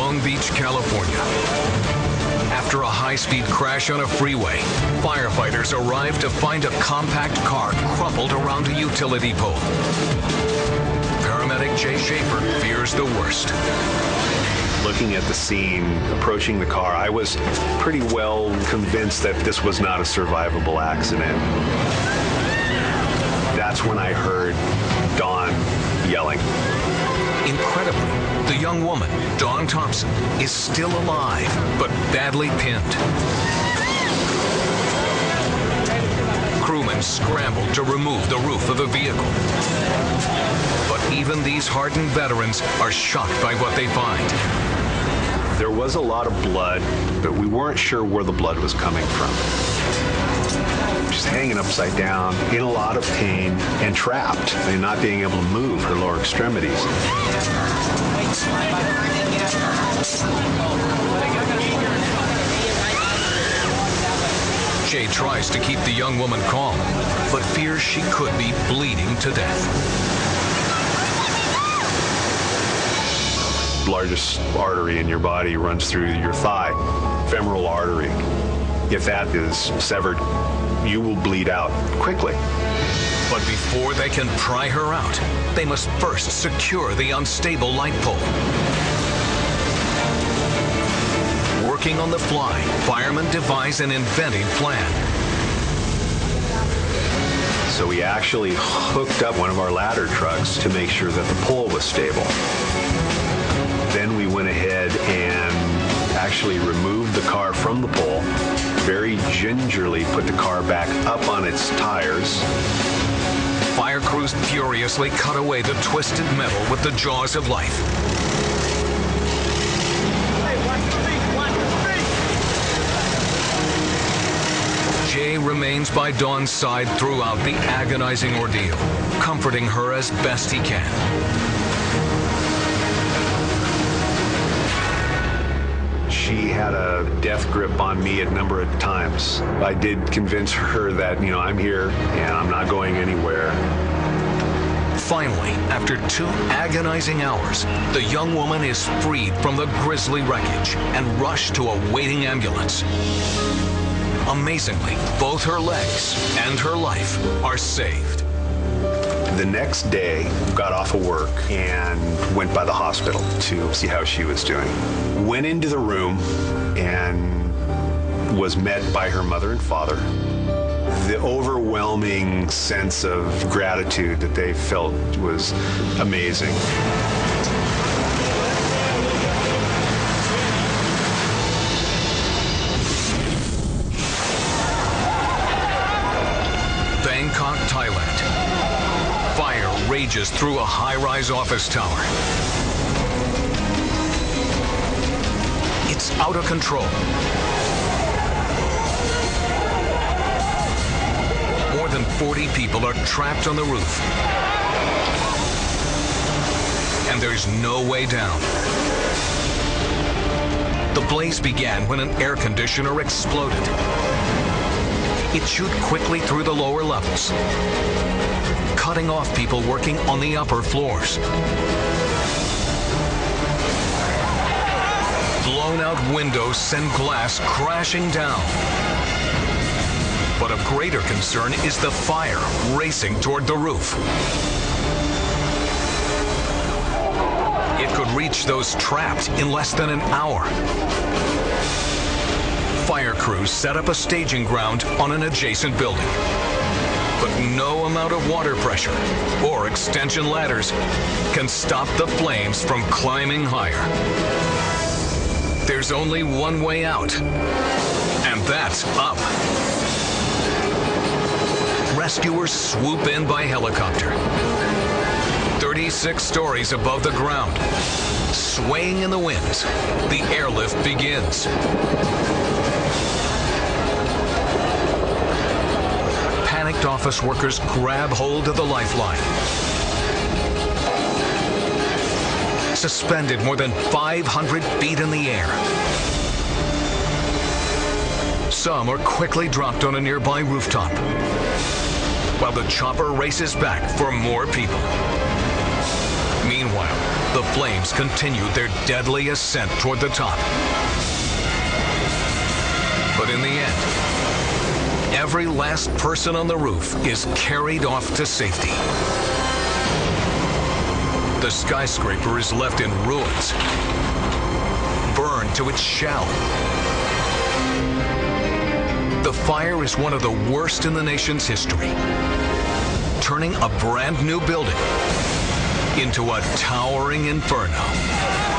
Long Beach, California. After a high-speed crash on a freeway, firefighters arrived to find a compact car crumpled around a utility pole. Paramedic Jay Schaefer fears the worst. Looking at the scene, approaching the car, I was pretty well convinced that this was not a survivable accident. That's when I heard Dawn yelling. Incredibly, the young woman, Dawn Thompson, is still alive, but badly pinned. Crewmen scrambled to remove the roof of the vehicle. But even these hardened veterans are shocked by what they find. There was a lot of blood, but we weren't sure where the blood was coming from. She's hanging upside down, in a lot of pain, and trapped, and not being able to move her lower extremities. Jay tries to keep the young woman calm, but fears she could be bleeding to death. The largest artery in your body runs through your thigh, femoral artery. If that is severed, you will bleed out quickly. But before they can pry her out, they must first secure the unstable light pole. Working on the fly, firemen devise an inventive plan. So we actually hooked up one of our ladder trucks to make sure that the pole was stable. Then we went ahead and actually removed the car from the pole, very gingerly put the car back up on its tires. Fire crews furiously cut away the twisted metal with the jaws of life. Jay remains by Dawn's side throughout the agonizing ordeal, comforting her as best he can. She had a death grip on me a number of times. I did convince her that, I'm here and I'm not going anywhere. Finally, after 2 agonizing hours, the young woman is freed from the grisly wreckage and rushed to a waiting ambulance. Amazingly, both her legs and her life are saved. The next day, got off of work and went by the hospital to see how she was doing. Went into the room and was met by her mother and father. The overwhelming sense of gratitude that they felt was amazing. Bangkok, Thailand. Fire rages through a high-rise office tower. It's out of control. More than 40 people are trapped on the roof. And there's no way down. The blaze began when an air conditioner exploded. It chewed quickly through the lower levels, cutting off people working on the upper floors. Blown-out windows send glass crashing down. But of greater concern is the fire racing toward the roof. It could reach those trapped in less than an hour. Fire crews set up a staging ground on an adjacent building. But no amount of water pressure or extension ladders can stop the flames from climbing higher. There's only one way out, and that's up. Rescuers swoop in by helicopter. 36 stories above the ground. Swaying in the winds, the airlift begins. Panicked office workers grab hold of the lifeline. Suspended more than 500 feet in the air. Some are quickly dropped on a nearby rooftop, while the chopper races back for more people. Meanwhile, The flames continued their deadly ascent toward the top. But in the end, every last person on the roof is carried off to safety. The skyscraper is left in ruins, burned to its shell. The fire is one of the worst in the nation's history, turning a brand new building into a towering inferno.